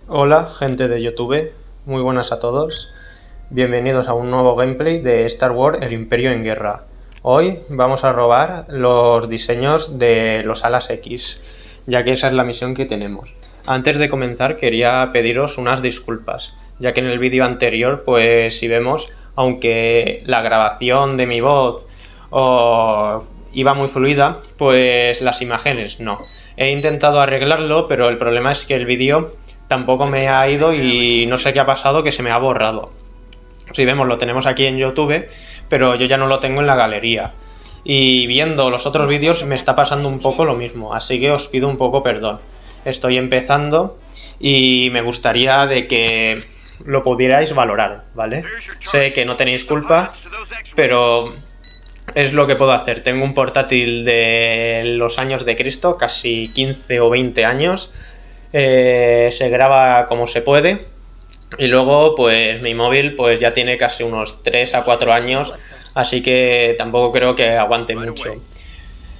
Hola, gente de YouTube, muy buenas a todos. Bienvenidos a un nuevo gameplay de Star Wars: El Imperio en Guerra. Hoy vamos a robar los diseños de los alas X, ya que esa es la misión que tenemos. Antes de comenzar quería pediros unas disculpas, ya que en el vídeo anterior, pues si vemos, aunque la grabación de mi voz iba muy fluida, pues las imágenes no. He intentado arreglarlo, pero el problema es que el vídeo tampoco me ha ido y no sé qué ha pasado, que se me ha borrado. Si vemos, lo tenemos aquí en YouTube, pero yo ya no lo tengo en la galería. Y viendo los otros vídeos me está pasando un poco lo mismo, así que os pido un poco perdón. Estoy empezando y me gustaría de que lo pudierais valorar, ¿vale? Sé que no tenéis culpa, pero es lo que puedo hacer. Tengo un portátil de los años de Cristo, casi 15 o 20 años. Se graba como se puede. Y luego pues mi móvil pues ya tiene casi unos 3 a 4 años, así que tampoco creo que aguante mucho.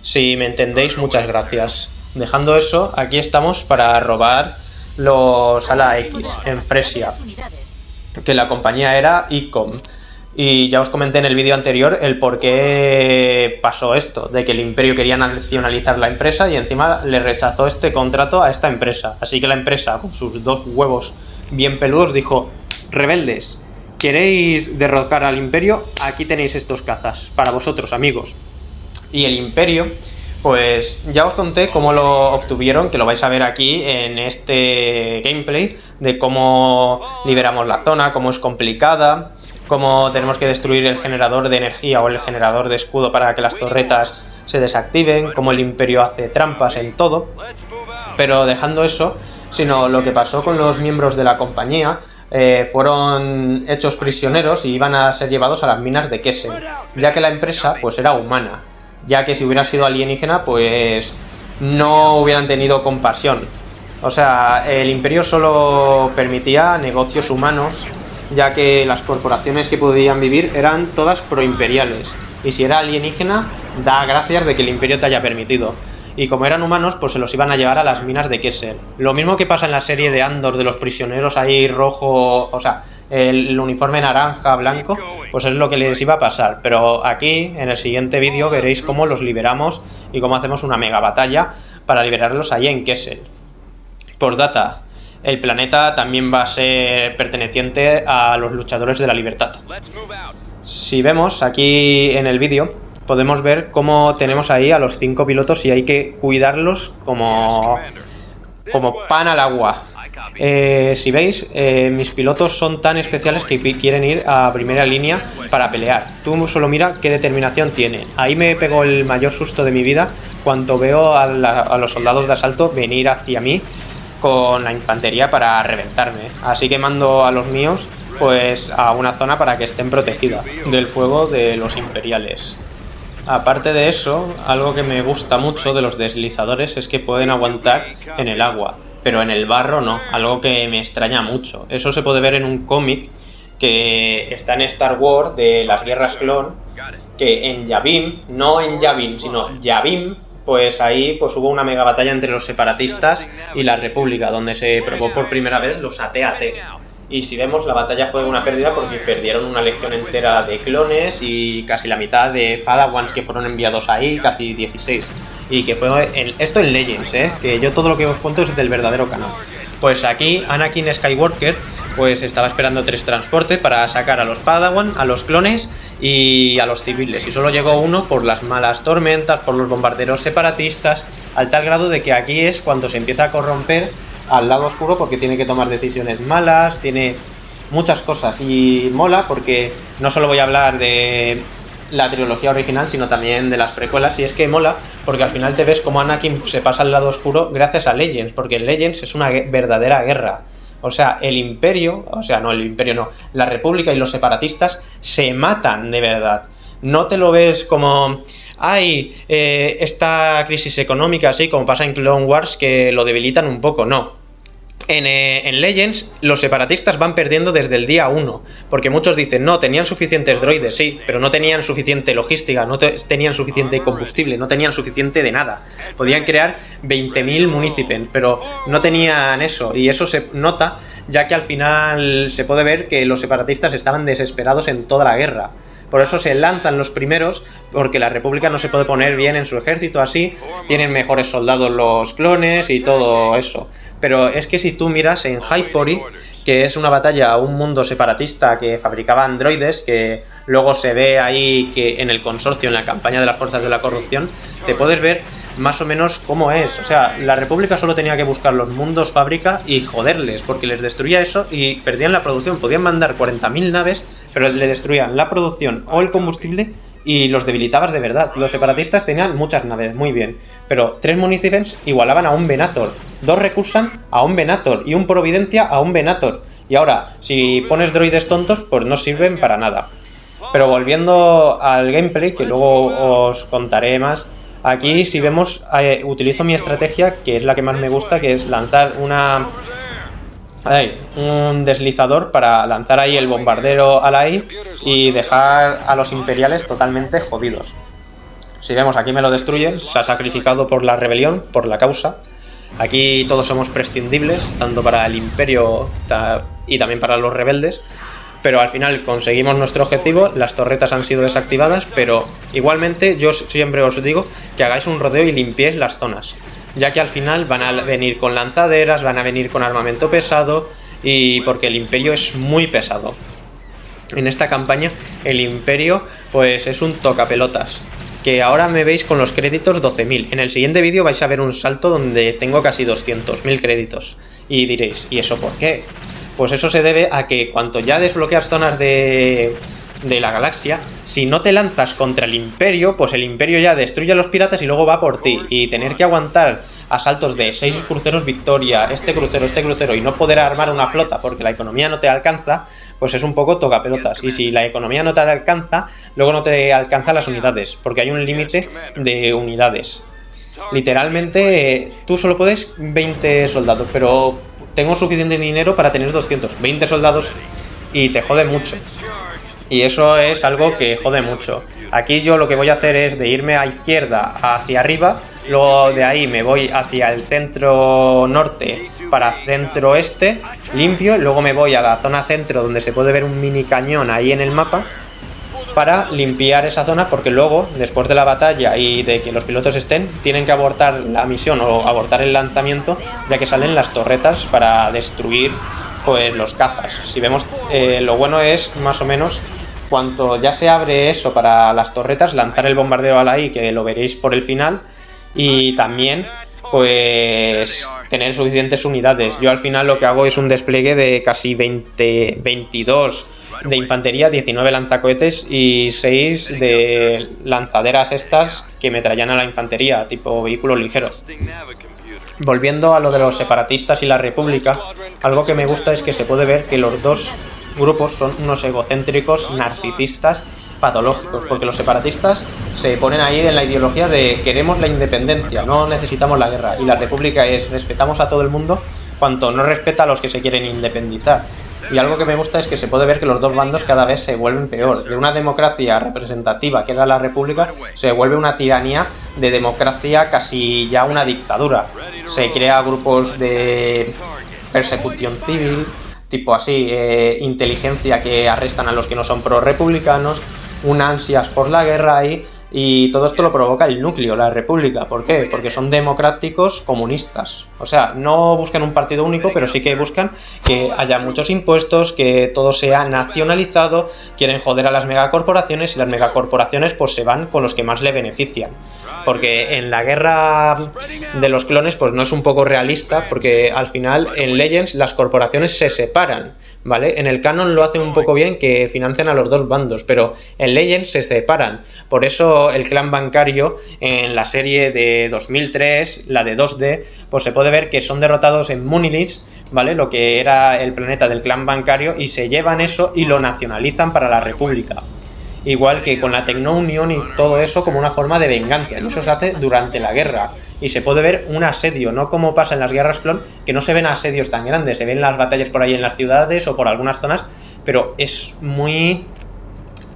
Si me entendéis, muchas gracias. Dejando eso, aquí estamos para robar los ala X en Fresia, que la compañía era ICOM. Y ya os comenté en el vídeo anterior el por qué pasó esto, de que el Imperio quería nacionalizar la empresa y encima le rechazó este contrato a esta empresa. Así que la empresa, con sus dos huevos bien peludos, dijo: rebeldes, ¿queréis derrocar al Imperio? Aquí tenéis estos cazas, para vosotros, amigos. Y el Imperio, pues ya os conté cómo lo obtuvieron, que lo vais a ver aquí en este gameplay, de cómo liberamos la zona, cómo es complicada, cómo tenemos que destruir el generador de energía o el generador de escudo para que las torretas se desactiven, cómo el Imperio hace trampas en todo. Pero dejando eso, sino lo que pasó con los miembros de la compañía, fueron hechos prisioneros y iban a ser llevados a las minas de Kessel, ya que la empresa pues era humana, ya que si hubiera sido alienígena pues no hubieran tenido compasión. O sea, el Imperio solo permitía negocios humanos, ya que las corporaciones que podían vivir eran todas proimperiales, y si era alienígena, da gracias de que el Imperio te haya permitido. Y como eran humanos, pues se los iban a llevar a las minas de Kessel. Lo mismo que pasa en la serie de Andor, de los prisioneros ahí rojo, o sea, el uniforme naranja, blanco, pues es lo que les iba a pasar. Pero aquí, en el siguiente vídeo, veréis cómo los liberamos y cómo hacemos una mega batalla para liberarlos ahí en Kessel. Por data, el planeta también va a ser perteneciente a los luchadores de la libertad. Si vemos aquí en el vídeo, podemos ver cómo tenemos ahí a los 5 pilotos y hay que cuidarlos como pan al agua. Si veis, mis pilotos son tan especiales que quieren ir a primera línea para pelear. Tú solo mira qué determinación tiene. Ahí me pegó el mayor susto de mi vida cuando veo a los soldados de asalto venir hacia mí con la infantería para reventarme. Así que mando a los míos pues a una zona para que estén protegidas del fuego de los imperiales. Aparte de eso, algo que me gusta mucho de los deslizadores es que pueden aguantar en el agua, pero en el barro no, algo que me extraña mucho. Eso se puede ver en un cómic que está en Star Wars de las guerras clon, que en Yavin, no en Yavin, sino Yavin, pues ahí pues hubo una mega batalla entre los separatistas y la República, donde se probó por primera vez los AT-AT. Y si vemos, la batalla fue una pérdida porque perdieron una legión entera de clones y casi la mitad de Padawans que fueron enviados ahí, casi 16. Y que fue esto en Legends, que yo todo lo que os cuento es del verdadero canal. Pues aquí Anakin Skywalker pues estaba esperando 3 transportes para sacar a los Padawan, a los clones y a los civiles, y solo llegó uno por las malas tormentas, por los bombarderos separatistas, al tal grado de que aquí es cuando se empieza a corromper al lado oscuro, porque tiene que tomar decisiones malas, tiene muchas cosas, y mola porque no solo voy a hablar de la trilogía original, sino también de las precuelas, y es que mola porque al final te ves como Anakin se pasa al lado oscuro gracias a Legends, porque Legends es una verdadera guerra. O sea, el Imperio, la República y los separatistas se matan de verdad. No te lo ves como, esta crisis económica, así como pasa en Clone Wars, que lo debilitan un poco, no. En Legends los separatistas van perdiendo desde el día 1, porque muchos dicen, no, tenían suficientes droides, sí, pero no tenían suficiente logística, no tenían suficiente combustible, no tenían suficiente de nada. Podían crear 20.000 Municipants, pero no tenían eso, y eso se nota, ya que al final se puede ver que los separatistas estaban desesperados en toda la guerra. Por eso se lanzan los primeros, porque la República no se puede poner bien en su ejército así, tienen mejores soldados los clones y todo eso. Pero es que si tú miras en Hypori, que es una batalla a un mundo separatista que fabricaba androides, que luego se ve ahí que en el consorcio, en la campaña de las fuerzas de la corrupción, te puedes ver más o menos cómo es. O sea, la República solo tenía que buscar los mundos fábrica y joderles, porque les destruía eso y perdían la producción. Podían mandar 40.000 naves, pero le destruían la producción o el combustible y los debilitabas de verdad. Los separatistas tenían muchas naves, muy bien, pero 3 Municipants igualaban a un Venator, 2 Recursan a un Venator y un Providencia a un Venator. Y ahora, si pones droides tontos, pues no sirven para nada. Pero volviendo al gameplay, que luego os contaré más, aquí si vemos, utilizo mi estrategia, que es la que más me gusta, que es lanzar un deslizador para lanzar ahí el bombardero al aire y dejar a los imperiales totalmente jodidos. Si vemos, aquí me lo destruyen, se ha sacrificado por la rebelión, por la causa. Aquí todos somos prescindibles, tanto para el imperio y también para los rebeldes. Pero al final conseguimos nuestro objetivo, las torretas han sido desactivadas, pero igualmente yo siempre os digo que hagáis un rodeo y limpiéis las zonas, ya que al final van a venir con lanzaderas, van a venir con armamento pesado, y porque el imperio es muy pesado. En esta campaña el imperio pues es un tocapelotas, que ahora me veis con los créditos 12.000. En el siguiente vídeo vais a ver un salto donde tengo casi 200.000 créditos. Y diréis, ¿y eso por qué? Pues eso se debe a que cuando ya desbloqueas zonas de la galaxia, si no te lanzas contra el imperio, pues el imperio ya destruye a los piratas y luego va por ti. Y tener que aguantar asaltos de 6 cruceros Victoria, este crucero, y no poder armar una flota porque la economía no te alcanza, pues es un poco tocapelotas. Y si la economía no te alcanza, luego no te alcanzan las unidades, porque hay un límite de unidades. Literalmente, tú solo puedes 20 soldados, pero tengo suficiente dinero para tener 220 soldados y te jode mucho. Y eso es algo que jode mucho. Aquí yo lo que voy a hacer es de irme a izquierda hacia arriba, luego de ahí me voy hacia el centro norte para centro este, limpio, luego me voy a la zona centro donde se puede ver un mini cañón ahí en el mapa para limpiar esa zona, porque luego, después de la batalla y de que los pilotos estén, tienen que abortar la misión o abortar el lanzamiento, ya que salen las torretas para destruir pues los cazas. Si vemos, lo bueno es más o menos cuando ya se abre eso para las torretas, lanzar el bombardero al AI, que lo veréis por el final, y también pues tener suficientes unidades. Yo al final lo que hago es un despliegue de casi 22 de infantería, 19 lanzacohetes y 6 de lanzaderas estas que metrallan a la infantería, tipo vehículos ligeros. Volviendo a lo de los separatistas y la República, algo que me gusta es que se puede ver que los dos grupos son unos egocéntricos, narcisistas, patológicos, porque los separatistas se ponen ahí en la ideología de queremos la independencia, no necesitamos la guerra, y la República es respetamos a todo el mundo cuanto no respeta a los que se quieren independizar. Y algo que me gusta es que se puede ver que los dos bandos cada vez se vuelven peor. De una democracia representativa que era la República, se vuelve una tiranía de democracia, casi ya una dictadura. Se crea grupos de persecución civil, tipo así, inteligencia que arrestan a los que no son pro-republicanos, una ansias por la guerra ahí, y todo esto lo provoca el núcleo, la República. ¿Por qué? Porque son democráticos comunistas. O sea, no buscan un partido único, pero sí que buscan que haya muchos impuestos, que todo sea nacionalizado, quieren joder a las megacorporaciones, y las megacorporaciones pues se van con los que más le benefician. Porque en la guerra de los clones pues no es un poco realista, porque al final en Legends las corporaciones se separan, ¿vale? En el canon lo hacen un poco bien, que financian a los dos bandos, pero en Legends se separan. Por eso el clan bancario en la serie de 2003, la de 2D, pues se puede ver que son derrotados en Munilis, ¿vale? Lo que era el planeta del clan bancario, y se llevan eso y lo nacionalizan para la República. igual que con la Tecno-Unión y todo eso como una forma de venganza, y eso se hace durante la guerra, y se puede ver un asedio, no como pasa en las guerras clon, que no se ven asedios tan grandes, se ven las batallas por ahí en las ciudades o por algunas zonas, pero es muy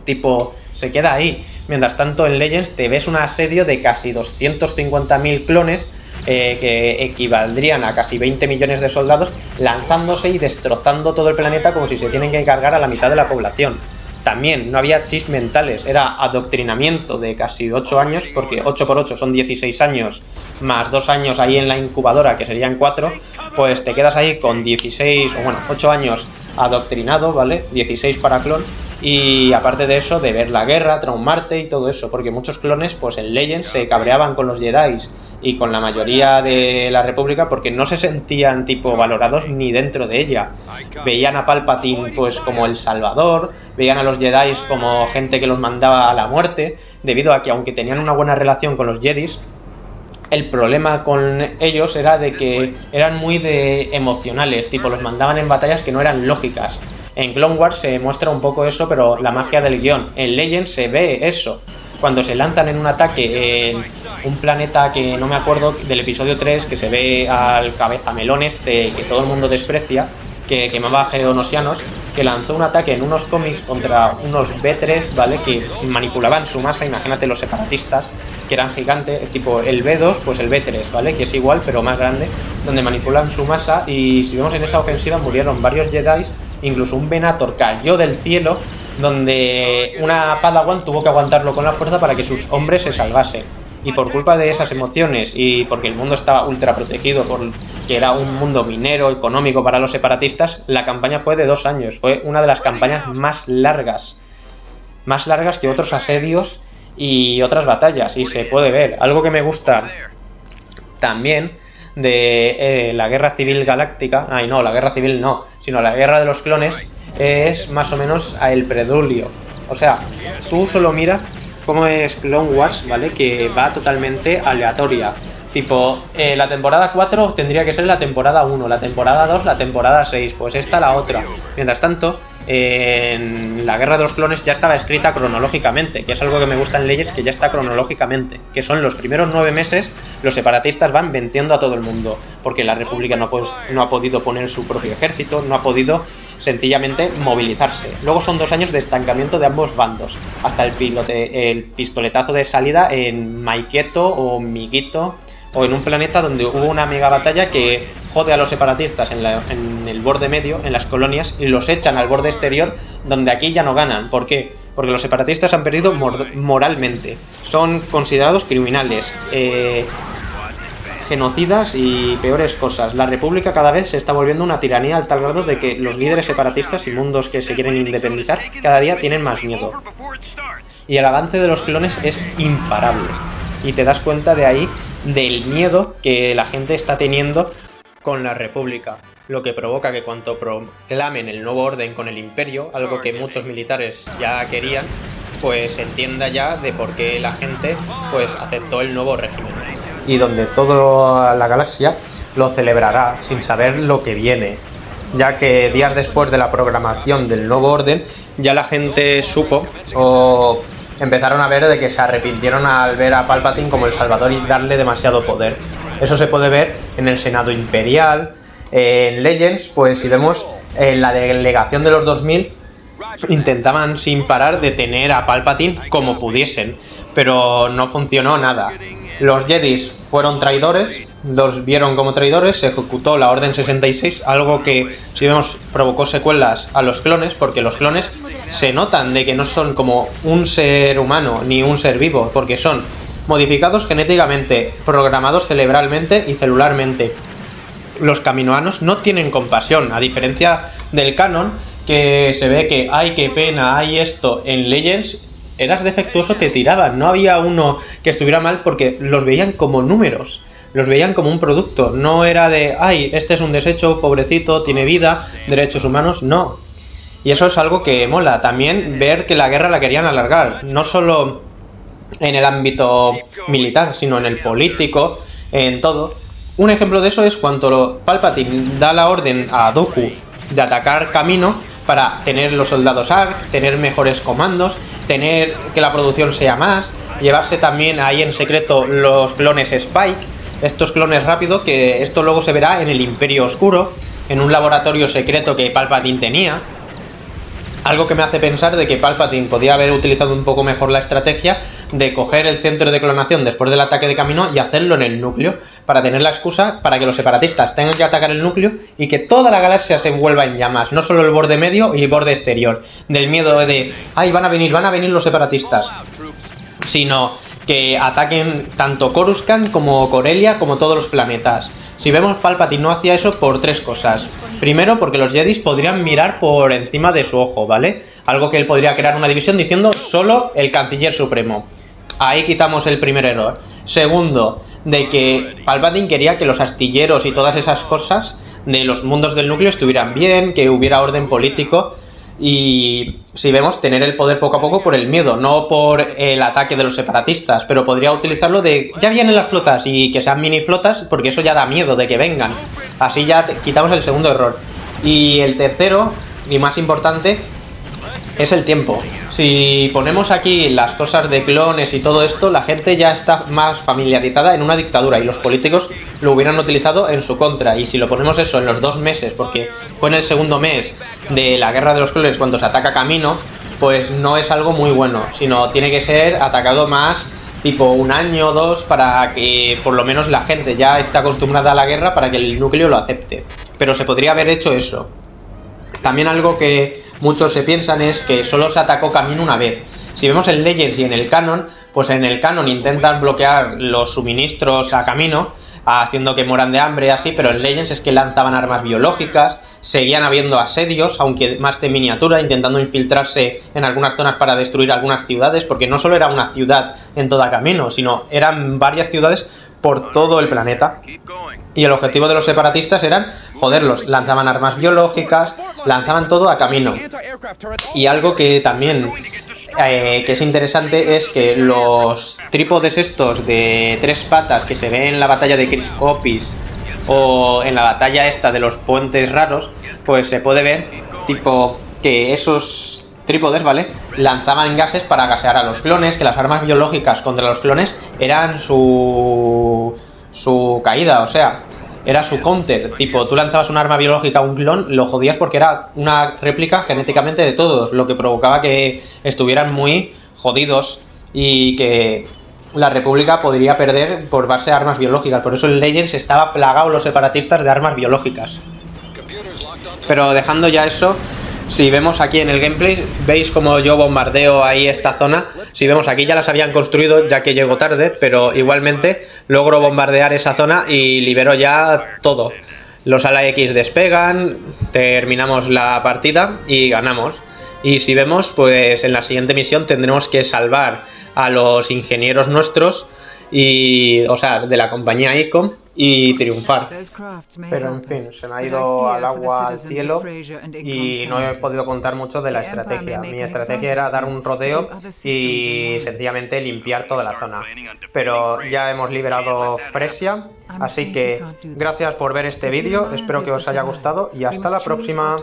tipo, se queda ahí. Mientras tanto en Legends te ves un asedio de casi 250.000 clones, que equivaldrían a casi 20 millones de soldados, lanzándose y destrozando todo el planeta como si se tienen que cargar a la mitad de la población. También no había chips mentales, era adoctrinamiento de casi 8 años, porque 8 por 8 son 16 años, más 2 años ahí en la incubadora, que serían 4, pues te quedas ahí con 16, o bueno, 8 años adoctrinado, ¿vale? 16 para clon, y aparte de eso, de ver la guerra, traumarte y todo eso, porque muchos clones, pues en Legends se cabreaban con los Jedi y con la mayoría de la República porque no se sentían tipo valorados ni dentro de ella. Veían a Palpatine pues como el salvador, veían a los Jedi como gente que los mandaba a la muerte, debido a que aunque tenían una buena relación con los Jedis, el problema con ellos era de que eran muy emocionales, tipo los mandaban en batallas que no eran lógicas. En Clone Wars se muestra un poco eso, pero la magia del guión. En Legends se ve eso. Cuando se lanzan en un ataque en un planeta que no me acuerdo, del episodio 3, que se ve al cabezamelón este que todo el mundo desprecia, que quemaba geonosianos, que lanzó un ataque en unos cómics contra unos B3, ¿vale? Que manipulaban su masa, imagínate los separatistas, que eran gigantes, tipo el B2, pues el B3, ¿vale? Que es igual, pero más grande, donde manipulan su masa, y si vemos en esa ofensiva murieron varios Jedi, incluso un Venator cayó del cielo, donde una Padawan tuvo que aguantarlo con la fuerza para que sus hombres se salvasen. Y por culpa de esas emociones y porque el mundo estaba ultra protegido, porque era un mundo minero, económico para los separatistas, la campaña fue de 2 años. Fue una de las campañas más largas que otros asedios y otras batallas, y se puede ver. Algo que me gusta también de la Guerra Civil Galáctica, la Guerra Civil no, sino la Guerra de los Clones, es más o menos el preludio. O sea, tú solo mira cómo es Clone Wars, ¿vale? Que va totalmente aleatoria. Tipo, la temporada 4 tendría que ser la temporada 1, la temporada 2, la temporada 6, pues esta la otra. Mientras tanto, en la Guerra de los Clones ya estaba escrita cronológicamente, que es algo que me gusta en Legends, que ya está cronológicamente, que son los primeros 9 meses, los separatistas van venciendo a todo el mundo, porque la República no ha podido poner su propio ejército, no ha podido sencillamente movilizarse. Luego son 2 años de estancamiento de ambos bandos, hasta el pistoletazo de salida en Maiketo o Miguito, o en un planeta donde hubo una mega batalla que jode a los separatistas en el borde medio, en las colonias, y los echan al borde exterior, donde aquí ya no ganan. ¿Por qué? Porque los separatistas han perdido moralmente. Son considerados criminales, genocidas y peores cosas. La República cada vez se está volviendo una tiranía al tal grado de que los líderes separatistas y mundos que se quieren independizar cada día tienen más miedo. Y el avance de los clones es imparable. Y te das cuenta de ahí del miedo que la gente está teniendo con la República, lo que provoca que cuando proclamen el nuevo orden con el Imperio, algo que muchos militares ya querían, pues se entienda ya de por qué la gente pues aceptó el nuevo régimen. Y donde toda la galaxia lo celebrará sin saber lo que viene, ya que días después de la programación del nuevo orden ya la gente supo o empezaron a ver de que se arrepintieron al ver a Palpatine como el salvador y darle demasiado poder. Eso se puede ver en el Senado Imperial, en Legends, pues si vemos en la delegación de los 2000 intentaban sin parar detener a Palpatine como pudiesen, pero no funcionó nada. Los Jedis fueron traidores, los vieron como traidores, se ejecutó la Orden 66, algo que, si vemos, provocó secuelas a los clones, porque los clones se notan de que no son como un ser humano ni un ser vivo, porque son modificados genéticamente, programados cerebralmente y celularmente. Los caminoanos no tienen compasión, a diferencia del canon, que se ve que, ay, qué pena, hay esto. En Legends eras defectuoso, te tiraban, no había uno que estuviera mal porque los veían como números, los veían como un producto, no era de, ay, este es un desecho, pobrecito, tiene vida, derechos humanos, no. Y eso es algo que mola, también ver que la guerra la querían alargar, no solo en el ámbito militar, sino en el político, en todo. Un ejemplo de eso es cuando Palpatine da la orden a Dooku de atacar Kamino para tener los soldados ARC, tener mejores comandos tener que la producción sea más, llevarse también ahí en secreto los clones Spike, estos clones rápidos, que esto luego se verá en el Imperio Oscuro, en un laboratorio secreto que Palpatine tenía. Algo que me hace pensar de que Palpatine podía haber utilizado un poco mejor la estrategia de coger el centro de clonación después del ataque de Kamino y hacerlo en el núcleo, para tener la excusa para que los separatistas tengan que atacar el núcleo y que toda la galaxia se envuelva en llamas, no solo el borde medio y el borde exterior, del miedo de ¡ay, van a venir los separatistas!, sino que ataquen tanto Coruscant como Corellia como todos los planetas. Si vemos, Palpatine no hacía eso por tres cosas. Primero, porque los Jedis podrían mirar por encima de su ojo, ¿vale? Algo que él podría crear una división diciendo solo el Canciller Supremo. Ahí quitamos el primer error. Segundo, de que Palpatine quería que los astilleros y todas esas cosas de los mundos del núcleo estuvieran bien, que hubiera orden político. Y si vemos, tener el poder poco a poco por el miedo, no por el ataque de los separatistas, pero podría utilizarlo de ya vienen las flotas y que sean mini flotas, porque eso ya da miedo de que vengan. Así ya quitamos el segundo error. Y el tercero, y más importante, es el tiempo. Si ponemos aquí las cosas de clones y todo esto, la gente ya está más familiarizada en una dictadura y los políticos lo hubieran utilizado en su contra. Y si lo ponemos eso en los 2 meses, porque fue en el segundo mes de la guerra de los clones cuando se ataca Kamino, pues no es algo muy bueno, sino tiene que ser atacado más tipo 1 año o 2 para que por lo menos la gente ya esté acostumbrada a la guerra, para que el núcleo lo acepte. Pero se podría haber hecho eso. También algo que muchos se piensan es que solo se atacó Kamino una vez. Si vemos en Legends y en el canon, pues en el canon intentan bloquear los suministros a Kamino, haciendo que mueran de hambre, así, pero en Legends es que lanzaban armas biológicas, seguían habiendo asedios, aunque más de miniatura, intentando infiltrarse en algunas zonas para destruir algunas ciudades, porque no solo era una ciudad en toda Kamino, sino eran varias ciudades por todo el planeta. Y el objetivo de los separatistas eran joderlos, lanzaban armas biológicas, lanzaban todo a Kamino. Y algo que también que es interesante es que los trípodes estos de 3 patas que se ven en la batalla de Chris Copis o en la batalla esta de los puentes raros, pues se puede ver tipo que esos trípodes, ¿vale?, lanzaban gases para gasear a los clones, que las armas biológicas contra los clones eran su caída, o sea, era su counter. Tipo, tú lanzabas un arma biológica a un clon, lo jodías porque era una réplica genéticamente de todos, lo que provocaba que estuvieran muy jodidos y que la República podría perder por base de armas biológicas. Por eso en Legends estaba plagado los separatistas de armas biológicas. Pero dejando ya eso, si vemos aquí en el gameplay, veis como yo bombardeo ahí esta zona. Si vemos aquí ya las habían construido, ya que llego tarde, pero igualmente logro bombardear esa zona y libero ya todo. Los ala X despegan, terminamos la partida y ganamos. Y si vemos, pues en la siguiente misión tendremos que salvar a los ingenieros nuestros, y, o sea, de la compañía ICOM, y triunfar. Pero en fin, se me ha ido al agua al cielo y no he podido contar mucho de la estrategia. Mi estrategia era dar un rodeo y sencillamente limpiar toda la zona. Pero ya hemos liberado Fresia, así que gracias por ver este vídeo, espero que os haya gustado y hasta la próxima.